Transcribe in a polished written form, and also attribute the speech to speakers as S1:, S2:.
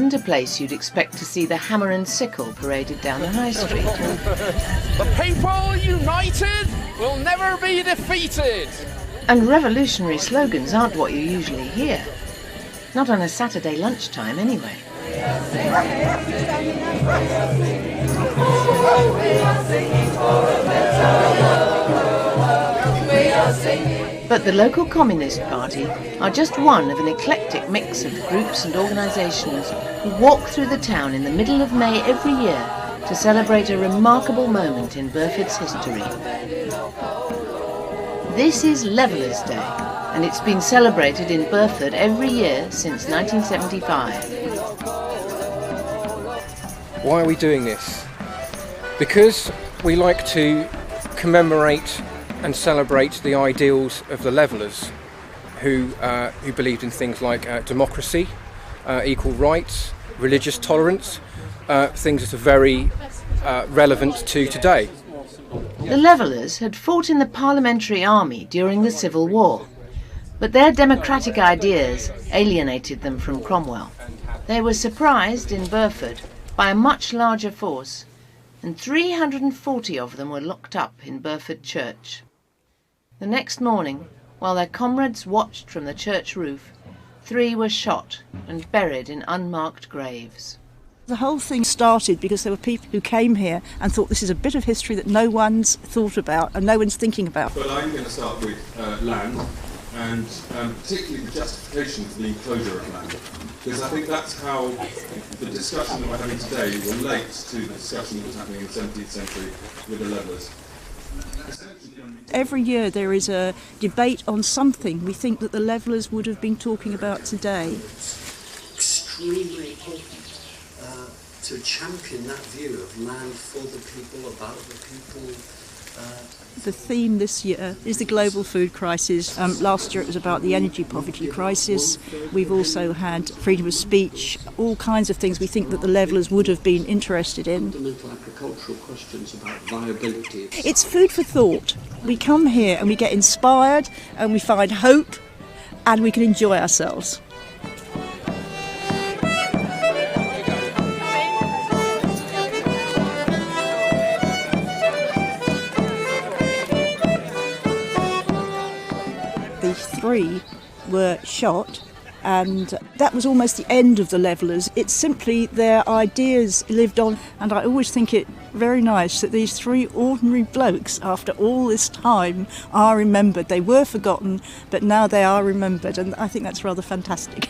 S1: isn't a place you'd expect to see the hammer and sickle paraded down the high street.
S2: The people united will never be defeated.
S1: And revolutionary slogans aren't what you usually hear. Not on a Saturday lunchtime, anyway. But the local Communist Party are just one of an eclectic mix of groups and organisations who walk through the town in the middle of May every year to celebrate a remarkable moment in Burford's history. This is Levellers' Day, and it's been celebrated in Burford every year since 1975.
S3: Why are we doing this? Because we like to commemorate and celebrate the ideals of the Levellers, who believed in things like democracy, equal rights, religious tolerance, things that are very relevant to today.
S1: The Levellers had fought in the Parliamentary Army during the Civil War, but their democratic ideas alienated them from Cromwell. They were surprised in Burford by a much larger force, and 340 of them were locked up in Burford Church. The next morning, while their comrades watched from the church roof, 3 were shot and buried in unmarked graves.
S4: The whole thing started because there were people who came here and thought this is a bit of history that no one's thought about and no one's thinking about.
S5: Well, I'm going to start with land, and particularly the justification for the enclosure of land, because I think that's how the discussion that we're having today relates to the discussion that was happening in the 17th century with the Levellers.
S4: Every year there is a debate on something we think that the Levellers would have been talking about today.
S6: Extremely important to champion that view of land for the people, about the people.
S4: The theme this year is the global food crisis. Last year it was about the energy poverty crisis. We've also had freedom of speech, all kinds of things we think that the Levellers would have been interested in.
S6: Fundamental agricultural questions about viability.
S4: It's food for thought. We come here and we get inspired and we find hope and we can enjoy ourselves. These 3 were shot, and that was almost the end of the Levellers. It's simply their ideas lived on, and I always think it very nice that these 3 ordinary blokes, after all this time, are remembered. They were forgotten, but now they are remembered, and I think that's rather fantastic.